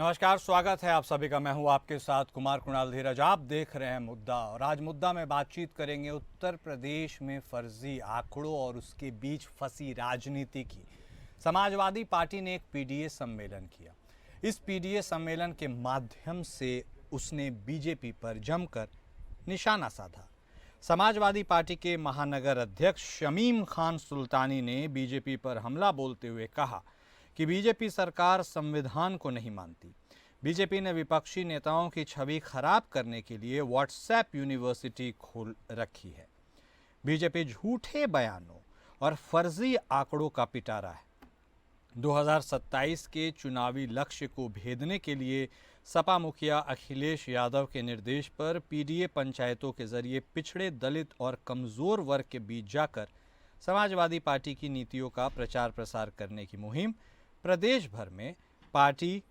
नमस्कार, स्वागत है आप सभी का। मैं हूं आपके साथ कुमार कुणाल धीरज। आप देख रहे हैं मुद्दा, और आज मुद्दा में बातचीत करेंगे उत्तर प्रदेश में फर्जी आंकड़ों और उसके बीच फंसी राजनीति की। समाजवादी पार्टी ने एक पीडीए सम्मेलन किया। इस पीडीए सम्मेलन के माध्यम से उसने बीजेपी पर जमकर निशाना साधा। समाजवादी पार्टी के महानगर अध्यक्ष शमीम खान सुल्तानी ने बीजेपी पर हमला बोलते हुए कहा कि बीजेपी सरकार संविधान को नहीं मानती। बीजेपी ने विपक्षी नेताओं की छवि खराब करने के लिए व्हाट्सएप यूनिवर्सिटी खोल रखी है। बीजेपी झूठे बयानों और फर्जी आंकड़ों का पिटारा है। 2027 के चुनावी लक्ष्य को भेदने के लिए सपा मुखिया अखिलेश यादव के निर्देश पर पीडीए पंचायतों के जरिए पिछड़े, दलित और कमजोर वर्ग के बीच जाकर समाजवादी पार्टी की नीतियों का प्रचार प्रसार करने की मुहिम प्रदेश भर में पार्टी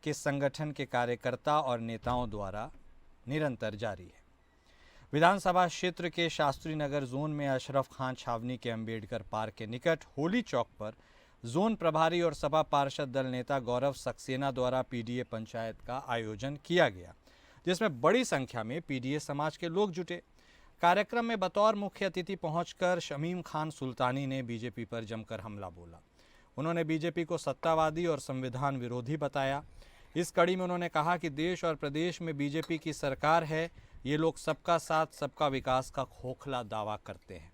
के संगठन के कार्यकर्ता और नेताओं द्वारा निरंतर जारी है। विधानसभा क्षेत्र के शास्त्री नगर जोन में अशरफ खान छावनी के अंबेडकर पार्क के निकट होली चौक पर जोन प्रभारी और सपा पार्षद दल नेता गौरव सक्सेना द्वारा पीडीए पंचायत का आयोजन किया गया, जिसमें बड़ी संख्या में पीडीए समाज के लोग जुटे। कार्यक्रम में बतौर मुख्य अतिथि पहुंचकर शमीम खान सुल्तानी ने बीजेपी पर जमकर हमला बोला। उन्होंने बीजेपी को सत्तावादी और संविधान विरोधी बताया। इस कड़ी में उन्होंने कहा कि देश और प्रदेश में बीजेपी की सरकार है। ये लोग सबका साथ, सबका विकास का खोखला दावा करते हैं,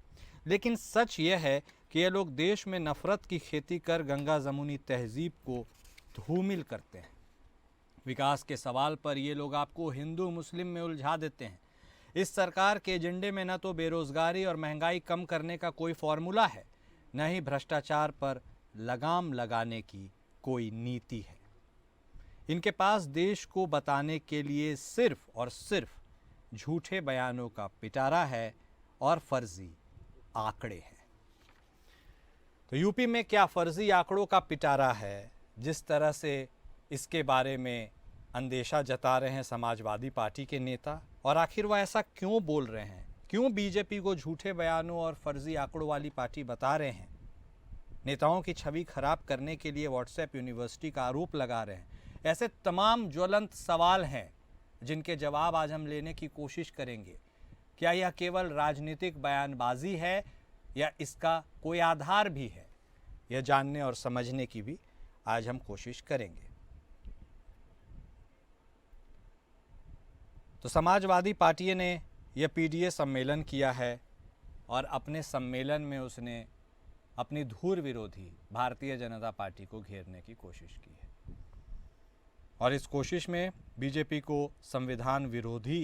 लेकिन सच ये है कि ये लोग देश में नफरत की खेती कर गंगा जमुनी तहजीब को धूमिल करते हैं। विकास के सवाल पर ये लोग आपको हिंदू मुस्लिम में उलझा देते हैं। इस सरकार के एजेंडे में न तो बेरोजगारी और महंगाई कम करने का कोई फॉर्मूला है, न ही भ्रष्टाचार पर लगाम लगाने की कोई नीति है। इनके पास देश को बताने के लिए सिर्फ और सिर्फ झूठे बयानों का पिटारा है और फर्जी आंकड़े हैं। तो यूपी में क्या फर्जी आंकड़ों का पिटारा है, जिस तरह से इसके बारे में अंदेशा जता रहे हैं समाजवादी पार्टी के नेता, और आखिर वह ऐसा क्यों बोल रहे हैं, क्यों बीजेपी को झूठे बयानों और फर्जी आंकड़ों वाली पार्टी बता रहे हैं, नेताओं की छवि खराब करने के लिए व्हाट्सएप यूनिवर्सिटी का आरोप लगा रहे हैं। ऐसे तमाम ज्वलंत सवाल हैं जिनके जवाब आज हम लेने की कोशिश करेंगे। क्या यह केवल राजनीतिक बयानबाजी है या इसका कोई आधार भी है, यह जानने और समझने की भी आज हम कोशिश करेंगे। तो समाजवादी पार्टी ने यह पीडीए सम्मेलन किया है और अपने सम्मेलन में उसने अपनी धूर विरोधी भारतीय जनता पार्टी को घेरने की कोशिश की है। और इस कोशिश में बीजेपी को संविधान विरोधी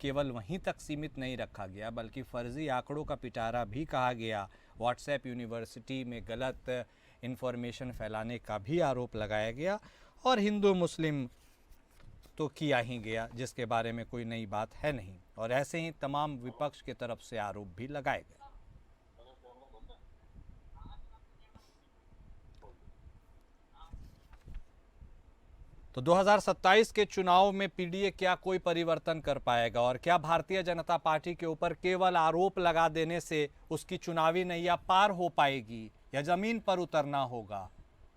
केवल वहीं तक सीमित नहीं रखा गया, बल्कि फर्जी आंकड़ों का पिटारा भी कहा गया। व्हाट्सएप यूनिवर्सिटी में गलत इन्फॉर्मेशन फैलाने का भी आरोप लगाया गया, और हिंदू मुस्लिम तो किया ही गया, जिसके बारे में कोई नई बात है नहीं। और ऐसे ही तमाम विपक्ष की तरफ से आरोप भी लगाए गए। तो 2027 के चुनाव में पीडीए क्या कोई परिवर्तन कर पाएगा, और क्या भारतीय जनता पार्टी के ऊपर केवल आरोप लगा देने से उसकी चुनावी नैया पार हो पाएगी या जमीन पर उतरना होगा?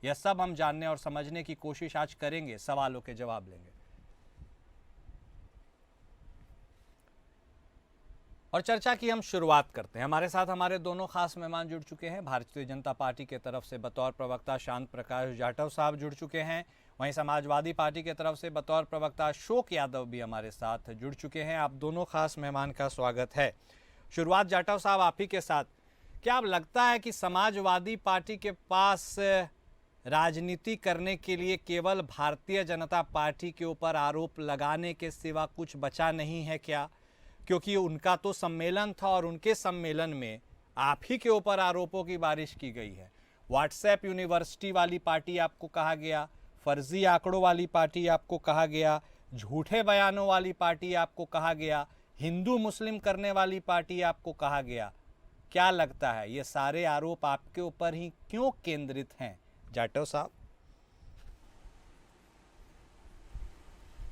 यह सब हम जानने और समझने की कोशिश आज करेंगे, सवालों के जवाब लेंगे। और चर्चा की हम शुरुआत करते हैं। हमारे साथ हमारे दोनों खास मेहमान जुड़ चुके हैं। भारतीय जनता पार्टी के तरफ से बतौर प्रवक्ता शांत प्रकाश जाटव साहब जुड़ चुके हैं। वहीं समाजवादी पार्टी के तरफ से बतौर प्रवक्ता अशोक यादव भी हमारे साथ जुड़ चुके हैं। आप दोनों खास मेहमान का स्वागत है। शुरुआत जाटव साहब आप ही के साथ। क्या अब लगता है कि समाजवादी पार्टी के पास राजनीति करने के लिए केवल भारतीय जनता पार्टी के ऊपर आरोप लगाने के सिवा कुछ बचा नहीं है क्या? क्योंकि उनका तो सम्मेलन था और उनके सम्मेलन में आप ही के ऊपर आरोपों की बारिश की गई है। व्हाट्सएप यूनिवर्सिटी वाली पार्टी आपको कहा गया, फर्जी आंकड़ों वाली पार्टी आपको कहा गया, झूठे बयानों वाली पार्टी आपको कहा गया, हिंदू मुस्लिम करने वाली पार्टी आपको कहा गया। क्या लगता है ये सारे आरोप आपके ऊपर ही क्यों केंद्रित हैं, जाटव साहब?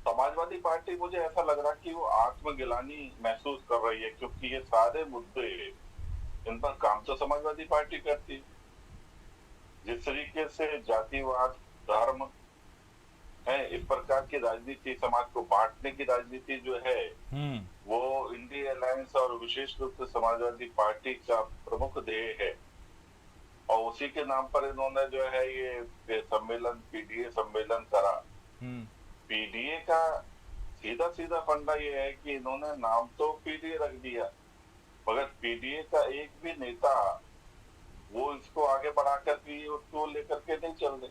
समाजवादी पार्टी, मुझे ऐसा लग रहा कि वो आत्मगिलानी महसूस कर रही है, क्योंकि ये सारे मुद्दे इन पर काम तो समाजवादी पार्टी करती है। जिस तरीके से जातिवाद, धर्म है। इस प्रकार की राजनीति, समाज को बांटने की राजनीति जो है हम्म। वो इंडिया अलायंस और विशेष रूप से समाजवादी पार्टी का प्रमुख ध्येय है। और उसी के नाम पर इन्होंने जो है ये सम्मेलन, पीडीए सम्मेलन करा। हम्म। पीडीए का सीधा सीधा फंडा ये है कि इन्होंने नाम तो पीडीए रख दिया, मगर पीडीए का एक भी नेता वो इसको आगे बढ़ा करके उसको लेकर के नहीं चल रहे।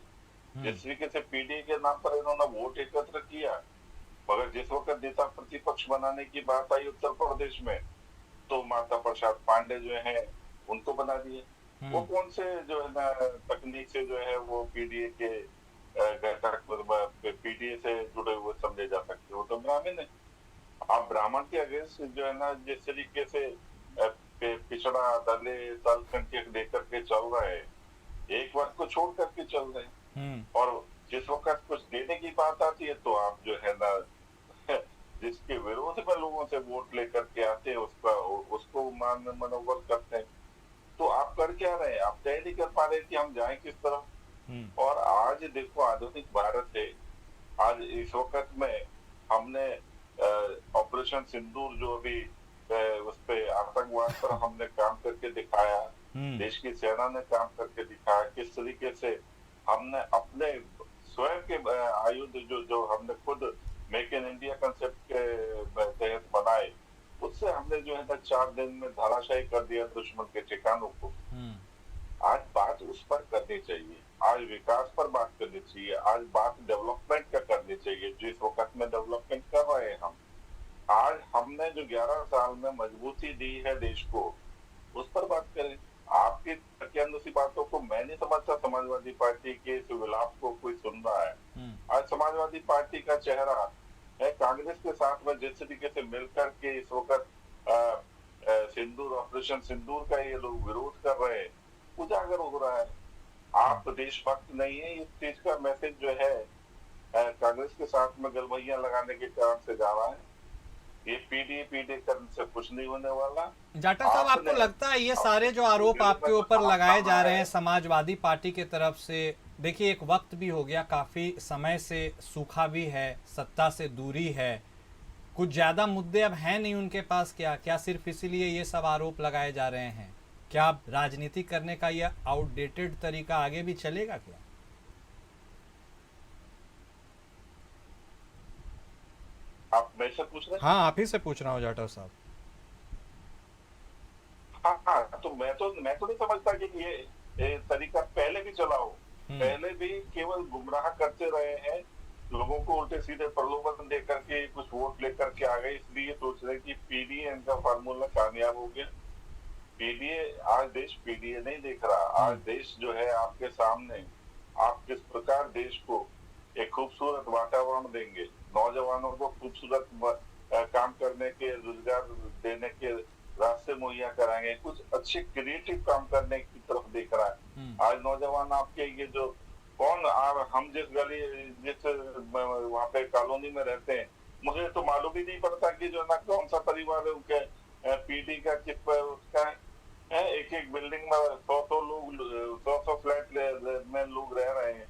जिस तरीके से पीडीए के नाम पर इन्होंने वोट एकत्र किया, मगर जिस वक्त नेता प्रतिपक्ष बनाने की बात आई उत्तर प्रदेश में, तो माता प्रसाद पांडे जो है उनको बना दिए। वो कौन से जो है ना तकनीक से जो है वो पीडीए के घटक पीडीए से जुड़े हुए समझे जा सकते हो, तो ब्राह्मण है। आप ब्राह्मण के अगेंस्ट जो है ना जिस तरीके से पिछड़ा दलित अल्पसंख्यक लेकर के चल रहे हैं, एक वर्ग को छोड़ करके चल रहे हैं। और जिस वक्त कुछ देने की बात आती है तो आप जो है ना जिसके विरोध में लोगों से वोट लेकर के आते हैं उसको मनोबल करते हैं। तो आप कर क्या रहे हैं? आप तय नहीं कर पा रहे कि हम जाएं किस तरफ। और आज देखो आधुनिक भारत है। आज इस वक्त में हमने ऑपरेशन सिंदूर जो अभी उस पे आतंकवाद पर हमने काम करके दिखाया, देश की सेना ने काम करके दिखाया किस तरीके से हमने अपने स्वयं के आयुध जो हमने खुद मेक इन इंडिया कंसेप्ट के तहत बनाए, उससे हमने जो है ना 4 दिन में धराशायी कर दिया दुश्मन के ठिकानों को। आज बात उस पर करनी चाहिए, आज विकास पर बात करनी चाहिए, आज बात डेवलपमेंट का करनी चाहिए। जिस वक्त में डेवलपमेंट कर रहे हैं हम, आज हमने जो 11 साल में मजबूती दी है देश को, उस पर बात करें। आपकी प्रत्यानुसी बातों को मैं नहीं समझता समाजवादी पार्टी के इस विलाप को कोई सुन रहा है। आज समाजवादी पार्टी का चेहरा है कांग्रेस के साथ में जिस तरीके से मिलकर के इस वक्त सिंदूर, ऑपरेशन सिंदूर का ये लोग विरोध कर रहे हैं, उजागर हो रहा है। आप देशभक्त नहीं है, इस चीज का मैसेज जो है कांग्रेस के साथ में गलबैया लगाने के कारण से जा रहा है। ये पीडीए करने से कुछ नहीं होने वाला। जाटव साहब, आपको लगता है ये सारे जो आरोप आपके ऊपर लगाए जा रहे हैं समाजवादी पार्टी के तरफ से, देखिए एक वक्त भी हो गया, काफी समय से सूखा भी है, सत्ता से दूरी है, कुछ ज्यादा मुद्दे अब हैं नहीं उनके पास, क्या सिर्फ इसीलिए ये सब आरोप लगाए जा रहे हैं? क्या अब राजनीति करने का यह आउटडेटेड तरीका आगे भी चलेगा क्या? आप मेरे से पूछ रहे हैं? हाँ, आप ही से पूछ रहा हूँ जाटव साहब। हाँ, तो मैं तो नहीं समझता कि ये तरीका पहले भी चला हो। पहले भी केवल गुमराह करते रहे हैं, लोगों को उल्टे सीधे प्रलोभन देकर के कुछ वोट लेकर के आ गए, इसलिए सोच रहे कि पीडीए इनका फार्मूला कामयाब हो गया। पीडीए, आज देश पीडीए नहीं देख रहा। आज देश जो है आपके सामने, आप किस प्रकार देश को एक खूबसूरत वातावरण देंगे, नौजवानों को खूबसूरत काम करने के, रोजगार देने के रास्ते मुहैया कराएंगे, कुछ अच्छे क्रिएटिव काम करने की तरफ देख रहा है। आज नौजवान आपके ये जो हम जिस गली जिस वहाँ पे कॉलोनी में रहते हैं, मुझे तो मालूम ही नहीं पड़ता कि जो ना कौन सा परिवार है उनके पीडी का किस पर उसका है। एक बिल्डिंग में 100 लोग, 100 फ्लैट में लोग रह रहे हैं,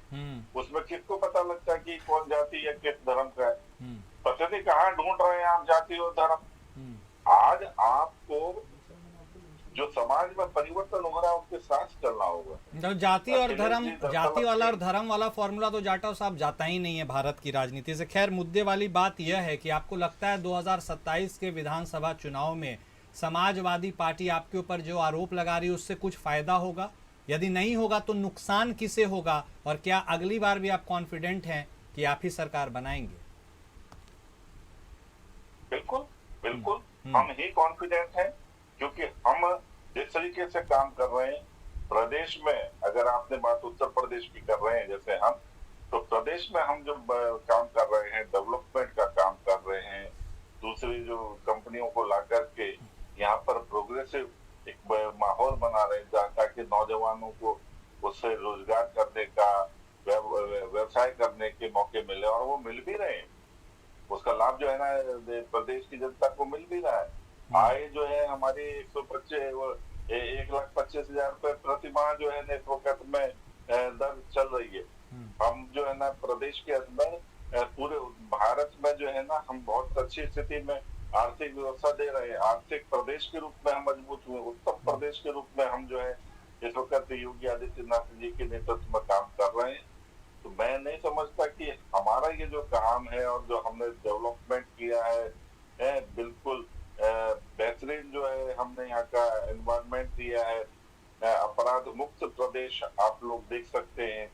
उसमें किसको पता लगता कि कौन जाति या किस धर्म का है? पता नहीं कहाँ ढूंढ रहे हैं आप जाति और धर्म। आज आपको जो समाज में परिवर्तन हो रहा है उसके साथ चलना होगा। तो जाति और धर्म, जाति वाला और धर्म वाला फॉर्मूला तो जाटव साहब जाता ही नहीं है भारत की राजनीति से। खैर, मुद्दे वाली बात यह है कि आपको लगता है 2027 के विधानसभा चुनाव में समाजवादी पार्टी आपके ऊपर जो आरोप लगा रही है उससे कुछ फायदा होगा? यदि नहीं होगा तो नुकसान किसे होगा? और क्या अगली बार भी आप कॉन्फिडेंट हैं कि आप ही सरकार बनाएंगे? बिल्कुल बिल्कुल, हम ही कॉन्फिडेंट हैं, क्योंकि हम जिस तरीके से काम कर रहे हैं प्रदेश में, अगर आपने बात उत्तर प्रदेश की कर रहे हैं जैसे हम, तो प्रदेश में हम जो काम कर रहे हैं, डेवलपमेंट का काम कर रहे हैं, दूसरी जो कंपनियों को ला करके यहाँ पर प्रोग्रेसिव एक माहौल बना रहे हैं ताकि नौजवानों को उससे रोजगार करने का, व्यवसाय करने के मौके मिले, और वो मिल भी रहे हैं। उसका लाभ जो है ना प्रदेश की जनता को मिल भी रहा है। आय जो है हमारी 1,25,000 रुपए प्रति माह जो है इस वक्त में दर चल रही है। हम जो है ना प्रदेश के अंदर पूरे भारत में जो है ना, हम बहुत अच्छी स्थिति में आर्थिक व्यवस्था दे रहे हैं, आर्थिक प्रदेश के रूप में हम मजबूत हुए, उत्तर प्रदेश के रूप में हम जो है इस वक्त योगी आदित्यनाथ जी के नेतृत्व में काम कर रहे हैं। तो मैं नहीं समझता कि हमारा ये जो काम है और जो हमने डेवलपमेंट किया है बिल्कुल बेहतरीन जो है हमने यहाँ का एनवायरनमेंट दिया है, अपराध मुक्त प्रदेश आप लोग देख सकते हैं।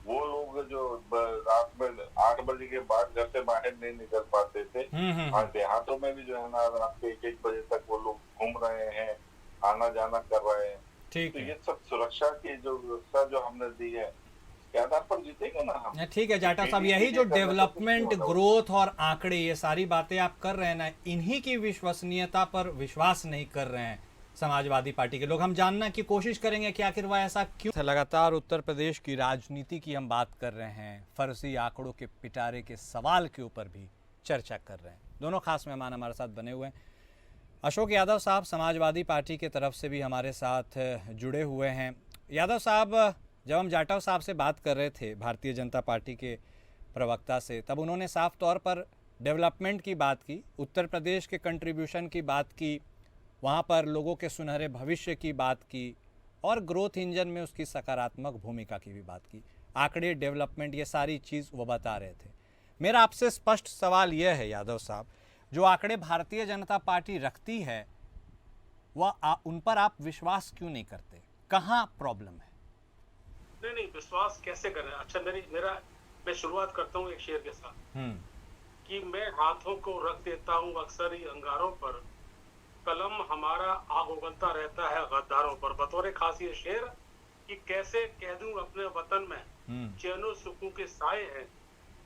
वो लोग जो रात में 8 बजे के बाद घर से बाहर नहीं निकल पाते थे, और देहातों में भी जो है ना रात के 1-1 बजे तक वो लोग घूम रहे हैं, आना जाना कर रहे हैं। ठीक तो है। ये सब सुरक्षा की जो व्यवस्था जो हमने दी है, इसके आधार पर जीतेंगे ना हम। ठीक है जाटव साहब, यही जो डेवलपमेंट, ग्रोथ और आंकड़े, ये सारी बातें आप कर रहे हैं ना, इन्हीं की विश्वसनीयता पर विश्वास नहीं कर रहे हैं समाजवादी पार्टी के लोग। हम जानना की कोशिश करेंगे कि आखिर वह ऐसा क्यों। लगातार उत्तर प्रदेश की राजनीति की हम बात कर रहे हैं, फर्जी आंकड़ों के पिटारे के सवाल के ऊपर भी चर्चा कर रहे हैं। दोनों खास मेहमान हमारे साथ बने हुए हैं। अशोक यादव साहब समाजवादी पार्टी की तरफ से भी हमारे साथ जुड़े हुए हैं। यादव साहब, जब हम जाटव साहब से बात कर रहे थे, भारतीय जनता पार्टी के प्रवक्ता से, तब उन्होंने साफ तौर पर डेवलपमेंट की बात की, उत्तर प्रदेश के कंट्रीब्यूशन की बात की, वहाँ पर लोगों के सुनहरे भविष्य की बात की और ग्रोथ इंजन में उसकी सकारात्मक भूमिका की भी बात की। आंकड़े, डेवलपमेंट, ये सारी चीज़ वो बता रहे थे। मेरा आपसे स्पष्ट सवाल यह है यादव साहब, जो आंकड़े भारतीय जनता पार्टी रखती है वह उन पर आप विश्वास क्यों नहीं करते? कहाँ प्रॉब्लम है? नहीं, विश्वास कैसे करें? अच्छा, मैं शुरुआत करता हूँ एक शेर के साथ कि मैं हाथों को रख देता हूँ अक्सर ही अंगारों पर, कलम हमारा आग उगलता रहता है गद्दारों पर। बतौर खास ये शेर कि कैसे कह दूं अपने वतन में चैनो सुकून के साए हैं,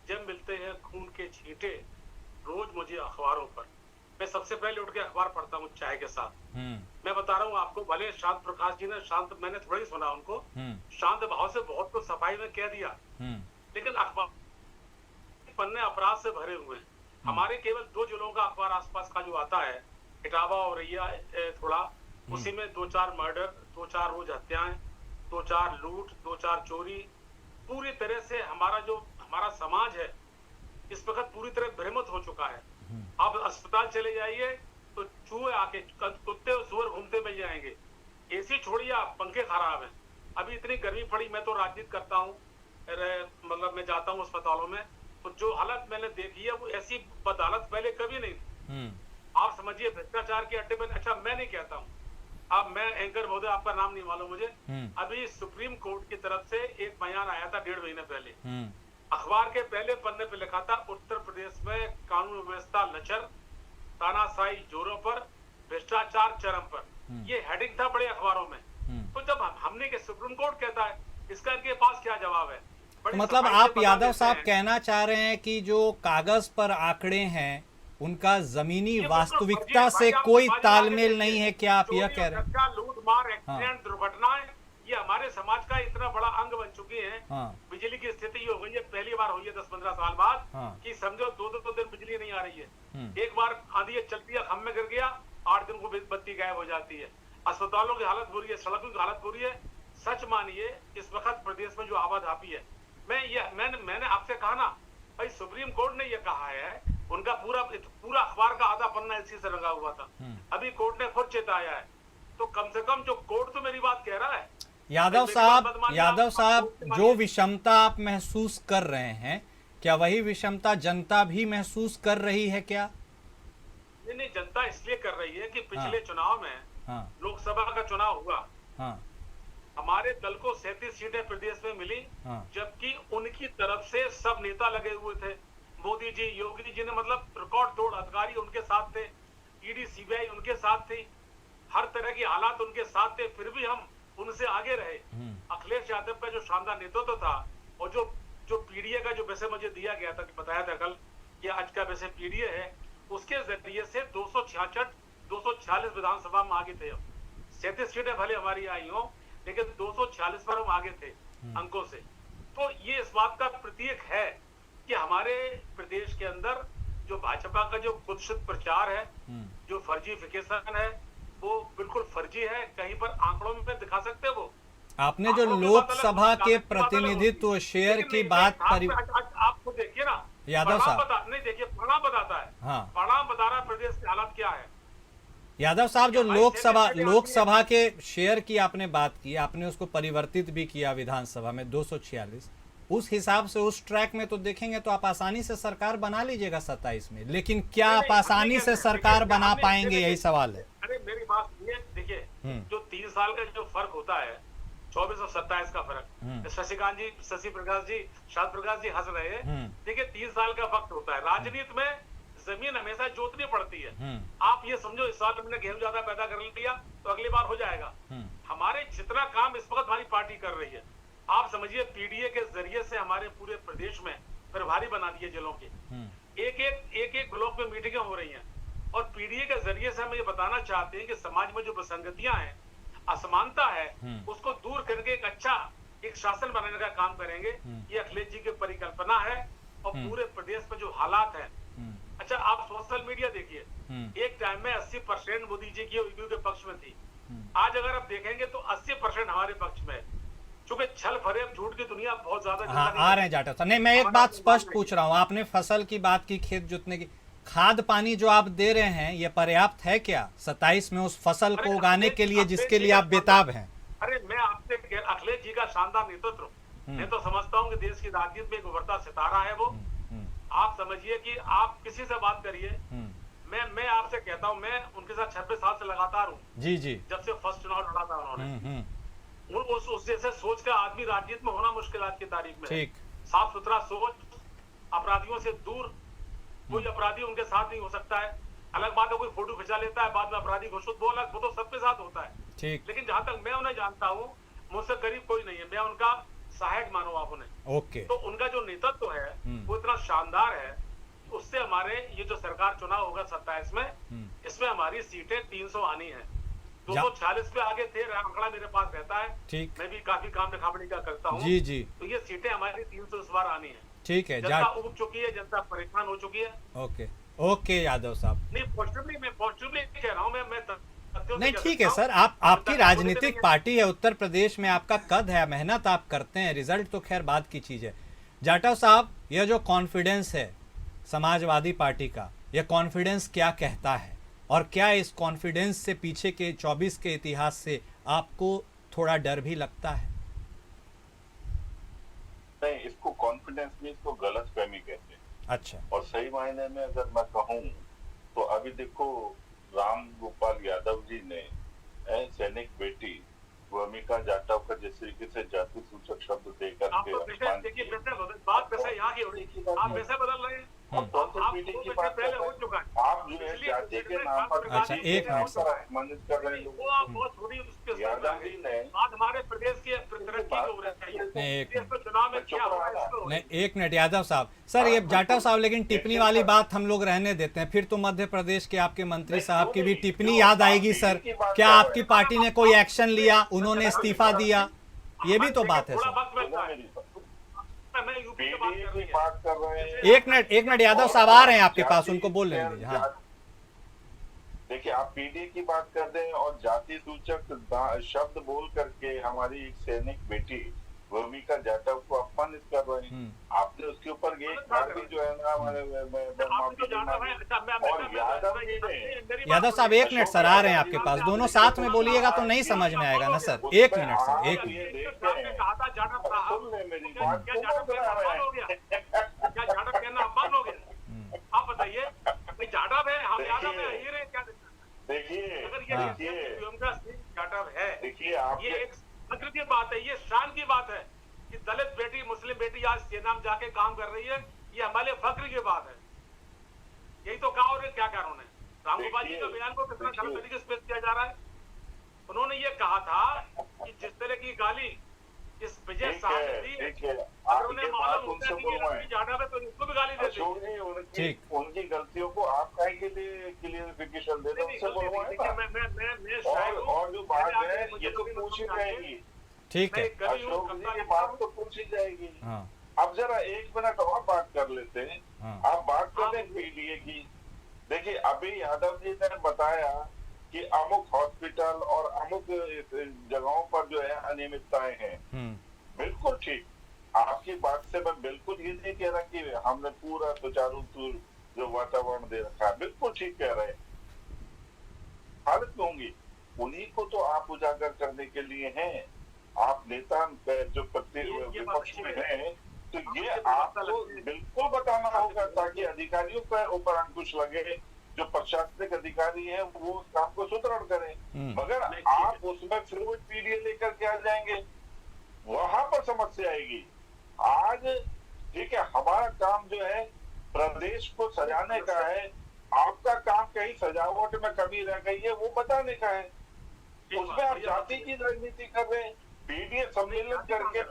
जब मिलते हैं खून के छींटे रोज मुझे अखबारों पर। मैं सबसे पहले उठ के अखबार पढ़ता हूँ चाय के साथ। मैं बता रहा हूँ आपको, भले शांत प्रकाश जी ने शांत, मैंने थोड़ा ही सुना उनको, शांत भाव से बहुत कुछ सफाई में कह दिया, लेकिन अखबार पन्ने अपराध से भरे हुए हैं। हमारे केवल 2 जिलों का अखबार आसपास का जो आता है, इटावा और रैया थोड़ा, उसी में 2-4 मर्डर, 2-4 रोज हत्याएं, 2-4 लूट, 2-4 चोरी। पूरी तरह से हमारा समाज है इस वक्त पूरी तरह भ्रमित हो चुका है। आप अस्पताल चले जाइए तो चूहे आके, कुत्ते और सुअर घूमते मिल जाएंगे। एसी छोड़िए आप, पंखे खराब हैं। अभी इतनी गर्मी पड़ी, मैं तो राजनीति करता हूँ, मतलब मैं जाता हूँ अस्पतालों में, तो जो हालत मैंने देखी है वो ऐसी बदहालत पहले कभी नहीं थी। आप समझिए भ्रष्टाचार के अड्डे में। अच्छा, मैं नहीं कहता हूँ, अब मैं एंकर महोदय, आपका नाम नहीं मालूम मुझे, अभी सुप्रीम कोर्ट की तरफ से एक बयान आया था 1.5 महीने पहले। अखबार के पहले पन्ने पे लिखा था, उत्तर प्रदेश में कानून व्यवस्था लचर, तानाशाही जोरों पर, भ्रष्टाचार चरम पर। ये हेडिंग था बड़े अखबारों में। तो जब हमने के सुप्रीम कोर्ट कहता है, इसका इनके पास क्या जवाब है? तो मतलब आप यादव साहब कहना चाह रहे हैं कि जो कागज पर आंकड़े हैं उनका जमीनी वास्तविकता से कोई तालमेल नहीं है? क्या आप यह कह रहे हैं? लूट मार, एक्सीडेंट, दुर्घटनाएं, ये हमारे समाज का इतना बड़ा अंग बन चुकी है। बिजली की स्थिति हो गई है, पहली बार हुई है 10-15 साल बाद कि समझो 2-2 दिन बिजली नहीं आ रही है। एक बार आंधी चलती है, खम्भे गिर गया, 8 दिन को बत्ती गायब हो जाती है। अस्पतालों की हालत बुरी है, सड़कों की हालत बुरी है। सच मानिए, इस वक्त प्रदेश में जो आवाजाही है, मैंने आपसे कहा ना भाई, सुप्रीम कोर्ट ने ये कहा है, उनका पूरा अखबार का आधा पन्ना इसी से रंगा हुआ था। अभी कोर्ट ने खुद चेताया है, तो कम से कम जो कोर्ट तो मेरी बात कह रहा है। यादव साहब, जो विषमता आप महसूस कर रहे हैं, क्या वही विषमता जनता भी महसूस कर रही है क्या? नहीं, जनता इसलिए कर रही है कि पिछले चुनाव में लोकसभा का चुनाव हुआ, हमारे दल को 37 सीटें प्रदेश में मिली, जबकि उनकी तरफ से सब नेता लगे हुए थे। मोदी जी, योगी जी ने, मतलब रिकॉर्ड तोड़ अधिकारी उनके साथ थे, ईडी सीबीआई उनके साथ थी, हर तरह की हालात उनके साथ थे, फिर भी हम उनसे आगे रहे। अखिलेश यादव का जो शानदार नेतृत्व था, और जो पीडीए का जो वैसे मुझे दिया गया था, कि बताया था कल कि आज का वैसे पीडीए है, उसके जरिए से 246 विधानसभा में आगे थे। 37 सीटें भले हमारी आई हो, लेकिन 246 पर हम आगे थे अंकों से। तो ये इस बात का प्रतीक है कि हमारे प्रदेश के अंदर जो भाजपा का जो कुत्सित प्रचार है, जो फर्जीफिकेशन है, वो बिल्कुल फर्जी है। कहीं पर आंकड़ों में दिखा सकते हैं वो। आपने जो लोकसभा के प्रतिनिधित्व शेयर की बात आपको देखिए ना, यादव साहब, नहीं देखिए, परिणाम बताता है। हाँ परिणाम बता रहा है प्रदेश की हालत क्या है। यादव साहब, जो भाई लोकसभा के शेयर की आपने बात की, आपने उसको परिवर्तित भी किया विधानसभा में 246, उस हिसाब से उस ट्रैक में तो देखेंगे तो आप आसानी से सरकार बना लीजिएगा 27 में, लेकिन क्या आप आसानी से सरकार बना पाएंगे, यही सवाल है। अरे मेरी बात सुनिए, देखिए जो 3 साल का जो फर्क होता है, 24 और 27 का फर्क, शशिकांत जी, शशि प्रकाश जी, शाद प्रकाश जी हंस रहे हैं। देखिए 3 साल का वक्त होता है, राजनीति में जमीन हमेशा जोतनी पड़ती है। आप ये समझो, इस साल हमने गेहूं ज्यादा पैदा कर लिया तो अगली बार हो जाएगा। हमारे जितना काम इस वक्त हमारी पार्टी कर रही है, आप समझिए पीडीए के जरिए से हमारे पूरे प्रदेश में प्रभारी बना दिए जिलों के। एक ब्लॉक में मीटिंगें हो रही हैं, और पीडीए के जरिए से हम ये बताना चाहते हैं कि समाज में जो विसंगतियां हैं, असमानता है, उसको दूर करके एक अच्छा एक शासन बनाने का काम करेंगे। ये अखिलेश जी की परिकल्पना है, और पूरे प्रदेश में जो हालात है। अच्छा, आप सोशल मीडिया देखिए, एक टाइम में 80% मोदी जी की ईवीयू के पक्ष में थी। आज अगर आप देखेंगे तो 80% हमारे पक्ष में है। चूंकि छल फरेब झूठ की दुनिया बहुत ज्यादा, हाँ आ रहे हैं जाटव साहब। नहीं, मैं एक बात स्पष्ट पूछ रहा हूँ, आपने फसल की बात की, खेत जोतने की, खाद पानी जो आप दे रहे हैं ये पर्याप्त है क्या 27 में उस फसल को उगाने के लिए जिसके लिए आप बेताब हैं? अरे मैं आपसे अखिलेश जी का शानदार नेतृत्व, मैं तो समझता हूँ कि देश की राजनीति में एक उभरता सितारा है वो। आप समझिए कि आप किसी से बात करिए, मैं आपसे कहता हूँ, मैं उनके साथ 26 साल से लगातार हूँ। जी जी, जब से फर्स्ट चुनाव लड़ा था उन्होंने। उस जैसे सोच का आदमी राजनीति में होना मुश्किल आज की तारीख में। ठीक, साफ सुथरा सोच, अपराधियों से दूर, कोई अपराधी उनके साथ नहीं हो सकता है। अलग बात है कोई फोटो खिंचा लेता है बाद में अपराधी घोषित, वो अलग, वो तो सबके साथ होता है। ठीक, लेकिन जहां तक मैं उन्हें जानता हूँ, मुझसे करीब कोई नहीं है, मैं उनका सहायक मानो आप उन्हें। ओके, तो उनका जो नेतृत्व है वो इतना शानदार है, उससे हमारे ये जो सरकार चुनाव होगा 27 में, इसमें हमारी सीटें 300 आनी है। 246 पे आगे थे, आंकड़ा मेरे पास रहता है। ठीक, मैं भी काफी काम दिखावनी का करता हूँ। जी जी, तो ये सीटें हमारी 300 इस बार आनी है। ठीक है, जनता उब चुकी है, जनता परेशान हो चुकी है। ओके ओके यादव साहब, नहीं पॉजिटिवली कह रहा हूँ मैं नहीं ठीक है सर, आपकी राजनीतिक पार्टी है, उत्तर प्रदेश में आपका कद है, मेहनत आप करते हैं, रिजल्ट तो खैर बात की चीज है। जाटव साहब, यह जो कॉन्फिडेंस है समाजवादी पार्टी का, यह कॉन्फिडेंस क्या कहता है, और क्या इस कॉन्फिडेंस से पीछे के 24 के इतिहास से आपको थोड़ा डर भी लगता है? नहीं, इसको कॉन्फिडेंस नहीं, इसको गलतफहमी कहते हैं। अच्छा, और सही मायने में अगर मैं कहूँ तो अभी देखो, राम गोपाल यादव जी ने सैनिक बेटी भूमिका जाटव का जिस तरीके से जाति सूचक शब्द देकर के बात वैसे यहाँ की हो रही है, आप वैसे बदल रहे हैं। आप पहले हो चुका है, आप जो है जाति के नाम पर अच्छा, एक मिनट सर, अपमानित कर रहे हैं लोगों को। यादव जी ने हमारे प्रदेश की तरक्की हो रही है, नहीं एक मिनट यादव साहब, सर ये जाटव साहब, लेकिन टिप्पणी वाली बात हम लोग रहने देते हैं, फिर तो मध्य प्रदेश के आपके मंत्री साहब की भी टिप्पणी याद आएगी। सर, क्या आपकी पार्टी ने कोई एक्शन लिया, उन्होंने इस्तीफा दिया, ये भी तो बात है सर। एक मिनट यादव साहब आ रहे हैं आपके पास, उनको बोल लेंगे। हाँ, देखिए, आप पीडीए की बात कर रहे हैं और जाति सूचक शब्द बोल करके हमारी एक सैनिक बेटी भूमिका जाटव को अपमानित कर रहे हैं। आपने उसके ऊपर एक बार भी जो है ना हमारे यादव साहब एक मिनट सर, आ रहे हैं आपके पास, दोनों साथ में बोलिएगा तो नहीं समझ में आएगा ना सर। एक मिनट सर, एक मिनट, आप बताइए, जाटव है, हम यादव है, हीरे क्या? देखिए, अगर ये जाटव है, देखिए आप, ये एक फक्र की बात है, ये शान की बात है कि दलित बेटी, मुस्लिम बेटी आज सेना में जाके काम कर रही है, ये हमारे फक्र की बात है। यही तो कहा, और क्या कहा उन्होंने? रामगोपाल जी के बयान को कितना गलत तरीके से पेश किया जा रहा है। उन्होंने ये कहा था कि जिस तरह की गाली इस विजय साहब ने दी, अगर उन्हें मालूम होता है कि जाटव है तो इसको भी गाली देते हैं। उनकी गलतियों को आप कहीं के लिए क्लियरिफिकेशन दे दो, उनसे बुलवाएं। और जो बात है ये तो पूछी जाएगी, ठीक है, अशोक जी की बात तो पूछी जाएगी। अब जरा 1 मिनट और बात कर लेते हैं। आप बात कर रहे पीडीए की। देखिए, अभी यादव जी ने बताया कि अमुक हॉस्पिटल और अमुक जगहों पर जो है अनियमितताएं हैं। बिल्कुल ठीक, आपकी बात से मैं बिल्कुल ये नहीं कह रहा कि हमने पूरा सुचारू जो वातावरण दे रखा है, बिल्कुल ठीक कह रहे हैं। हालत में होंगी, उन्हीं को तो आप उजागर करने के लिए हैं। आप नेता जो विपक्ष में हैं, तो ये आपको बिल्कुल बताना होगा ताकि अधिकारियों के ऊपर अंकुश लगे, जो प्रशासनिक अधिकारी हैं वो उस काम को सुदृढ़ करें। मगर आप उसमें फिर वो पीडीए लेकर के आ जाएंगे, वहां पर समस्या आएगी। आज ठीक है, हमारा काम जो है प्रदेश को सजाने का है, आपका काम कहीं सजावट में कमी रह गई है वो बताने का है। उसमें आप जाति की राजनीति कर रहे हैं, पीडीए सम्मेलन करके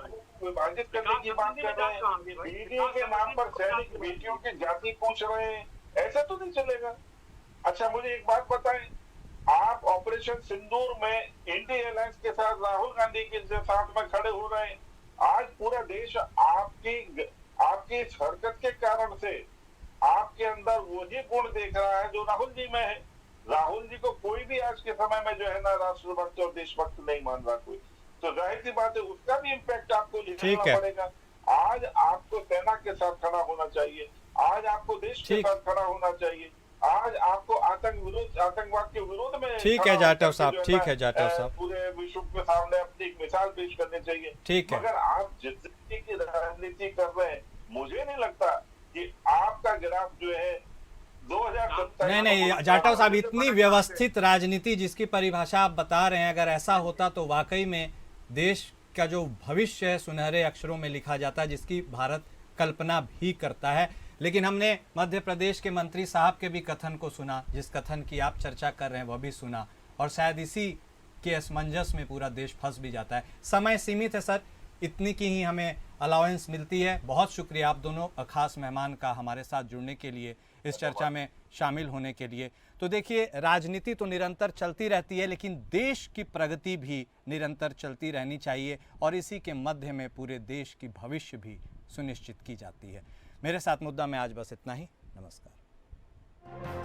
विभाजित करने की बात कर रहे हैं, पीडीए के नाम पर सैनिक बेटियों की जाति पूछ रहे हैं, ऐसा तो नहीं चलेगा। अच्छा मुझे एक बात बताएं, आप ऑपरेशन सिंदूर में इंडिया अलायंस के साथ राहुल गांधी के साथ में खड़े हो रहे हैं। आज पूरा देश आपकी इस हरकत के कारण से आपके अंदर वही गुण देख रहा है जो राहुल जी में है। राहुल जी को कोई भी आज के समय में जो है ना राष्ट्रभक्त और देशभक्त नहीं मान रहा कोई, तो जाहिर सी बात है उसका भी इम्पैक्ट आपको झेलना पड़ेगा। आज आपको सेना के साथ खड़ा होना चाहिए, आज आपको देश के साथ खड़ा होना चाहिए, आज आपको आतंकवाद के विरोध में ठीक है जाटव साहब, ठीक है जाटव साहब, पूरे विश्व के सामने अपनी एक मिसाल पेश करनी चाहिए। ठीक है, मगर आप जिस तरीके की राजनीति कर रहे हैं, मुझे नहीं लगता कि आपका ग्राफ जो है 2027 नहीं जाटव साहब, इतनी व्यवस्थित राजनीति जिसकी परिभाषा आप बता रहे हैं, अगर ऐसा होता तो वाकई में देश का जो भविष्य है सुनहरे अक्षरों में लिखा जाता है, जिसकी भारत कल्पना भी करता है। लेकिन हमने मध्य प्रदेश के मंत्री साहब के भी कथन को सुना, जिस कथन की आप चर्चा कर रहे हैं वह भी सुना, और शायद इसी के असमंजस में पूरा देश फंस भी जाता है। समय सीमित है सर, इतनी की ही हमें अलाउंस मिलती है। बहुत शुक्रिया आप दोनों खास मेहमान का हमारे साथ जुड़ने के लिए, इस चर्चा में शामिल होने के लिए। तो देखिए, राजनीति तो निरंतर चलती रहती है, लेकिन देश की प्रगति भी निरंतर चलती रहनी चाहिए, और इसी के मध्य में पूरे देश की भविष्य भी सुनिश्चित की जाती है। मेरे साथ मुद्दा में आज बस इतना ही। नमस्कार।